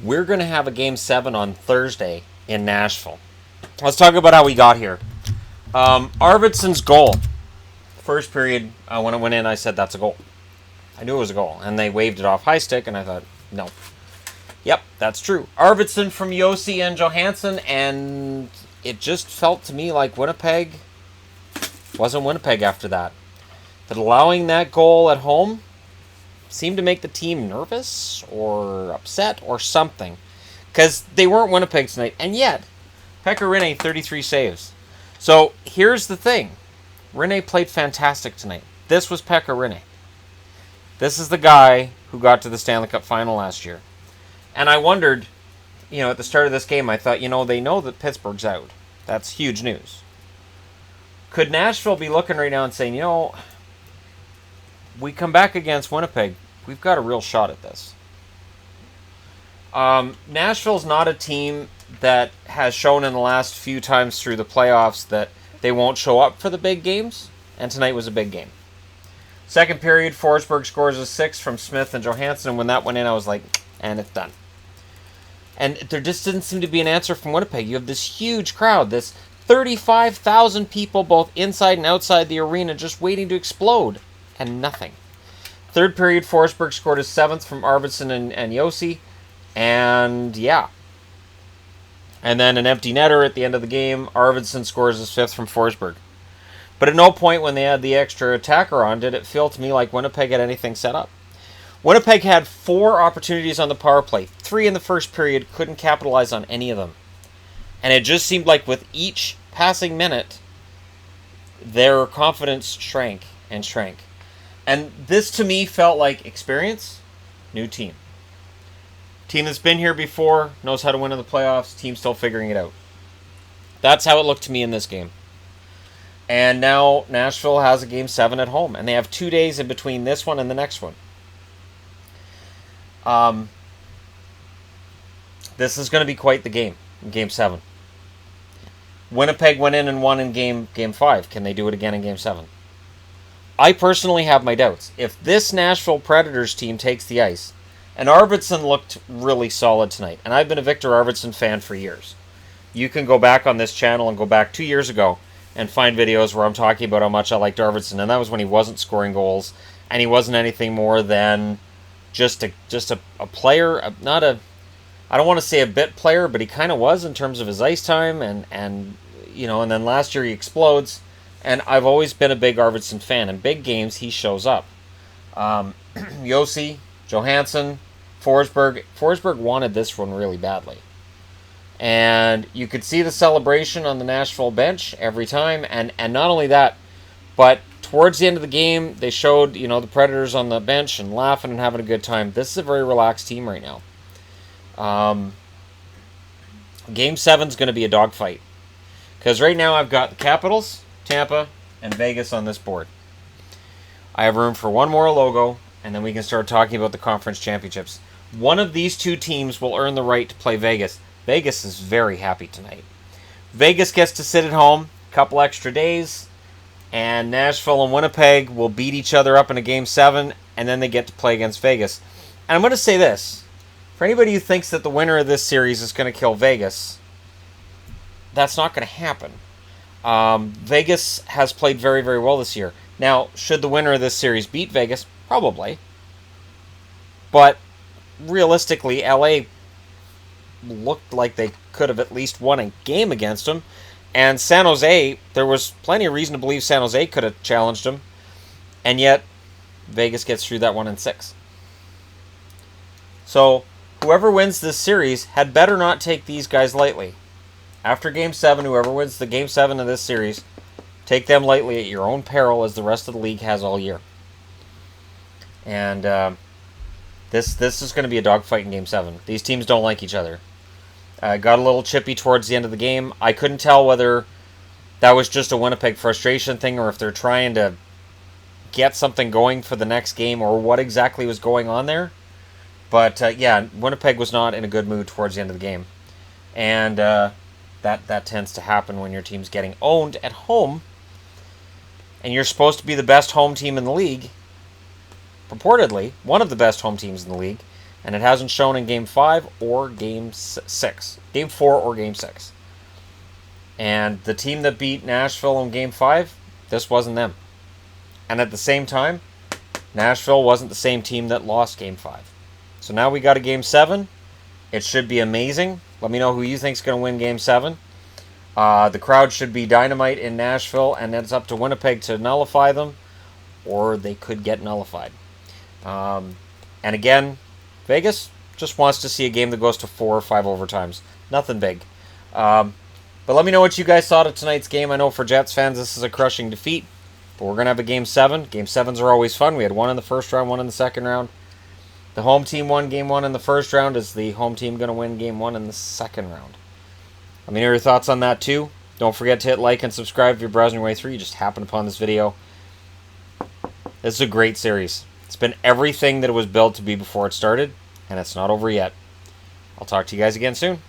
We're going to have a Game 7 on Thursday in Nashville. Let's talk about how we got here. Arvidsson's goal. First period, when it went in, I said, that's a goal. I knew it was a goal. And they waved it off high stick, and I thought, no. Yep, that's true. Arvidsson from Josi and Johansson, and it just felt to me like Winnipeg wasn't Winnipeg after that. That allowing that goal at home seemed to make the team nervous or upset or something. Because they weren't Winnipeg tonight. And yet, Pekka Rinne, 33 saves. So, here's the thing. Rinne played fantastic tonight. This was Pekka Rinne. This is the guy who got to the Stanley Cup final last year. And I wondered, at the start of this game, I thought, they know that Pittsburgh's out. That's huge news. Could Nashville be looking right now and saying, we come back against Winnipeg, we've got a real shot at this. Nashville's not a team that has shown in the last few times through the playoffs that they won't show up for the big games, and tonight was a big game. Second period, Forsberg scores a 6 from Smith and Johansson, and when that went in, I was like, and it's done. And there just didn't seem to be an answer from Winnipeg. You have this huge crowd, this 35,000 people both inside and outside the arena just waiting to explode, and nothing. Third period, Forsberg scored his 7th from Arvidsson and Josi, and yeah. And then an empty netter at the end of the game. Arvidsson scores his 5th from Forsberg. But at no point when they had the extra attacker on did it feel to me like Winnipeg had anything set up. Winnipeg had 4 opportunities on the power play. 3 in the first period, couldn't capitalize on any of them. And it just seemed like with each passing minute, their confidence shrank and shrank. And this to me felt like experience, new team. Team that's been here before, knows how to win in the playoffs, team still figuring it out. That's how it looked to me in this game. And now Nashville has a Game 7 at home, and they have 2 days in between this one and the next one. This is going to be quite the game in Game 7. Winnipeg went in and won in Game 5. Can they do it again in Game 7? I personally have my doubts. If this Nashville Predators team takes the ice, and Arvidsson looked really solid tonight, and I've been a Victor Arvidsson fan for years. You can go back on this channel and go back 2 years ago and find videos where I'm talking about how much I liked Arvidsson, and that was when he wasn't scoring goals, and he wasn't anything more than just a player, I don't want to say a bit player, but he kind of was in terms of his ice time, and then last year he explodes, and I've always been a big Arvidsson fan. In big games, he shows up. Josi, Johansson, Forsberg. Forsberg wanted this one really badly. And you could see the celebration on the Nashville bench every time. And not only that, but towards the end of the game, they showed, the Predators on the bench and laughing and having a good time. This is a very relaxed team right now. Game 7 is going to be a dogfight. Because right now I've got the Capitals, Tampa, and Vegas on this board. I have room for one more logo, and then we can start talking about the conference championships. One of these 2 teams will earn the right to play Vegas. Vegas is very happy tonight. Vegas gets to sit at home, a couple extra days, and Nashville and Winnipeg will beat each other up in a Game 7, and then they get to play against Vegas. And I'm going to say this. For anybody who thinks that the winner of this series is going to kill Vegas, that's not going to happen. Vegas has played very, very well this year. Now, should the winner of this series beat Vegas? Probably. But realistically, LA looked like they could have at least won a game against them. And San Jose, there was plenty of reason to believe San Jose could have challenged them. And yet, Vegas gets through that 1-6. So, whoever wins this series had better not take these guys lightly. After Game 7, whoever wins the Game 7 of this series, take them lightly at your own peril, as the rest of the league has all year. And this is going to be a dogfight in Game 7. These teams don't like each other. Got a little chippy towards the end of the game. I couldn't tell whether that was just a Winnipeg frustration thing or if they're trying to get something going for the next game or what exactly was going on there. But, Winnipeg was not in a good mood towards the end of the game. And that tends to happen when your team's getting owned at home. And you're supposed to be the best home team in the league. Purportedly, one of the best home teams in the league. And it hasn't shown in Game 5 or Game 6. Game 4 or Game 6. And the team that beat Nashville in Game 5, this wasn't them. And at the same time, Nashville wasn't the same team that lost Game 5. So now we got a Game 7. It should be amazing. Let me know who you think's going to win Game 7. The crowd should be dynamite in Nashville, and it's up to Winnipeg to nullify them, or they could get nullified. And again, Vegas just wants to see a game that goes to 4 or 5 overtimes. Nothing big. But let me know what you guys thought of tonight's game. I know for Jets fans this is a crushing defeat, but we're going to have a Game 7. Game 7s are always fun. We had one in the first round, one in the second round. The home team won Game 1 in the first round. Is the home team going to win Game 1 in the second round? Let me know your thoughts on that too. Don't forget to hit like and subscribe if you're browsing your way through. You just happened upon this video. This is a great series. It's been everything that it was built to be before it started, and it's not over yet. I'll talk to you guys again soon.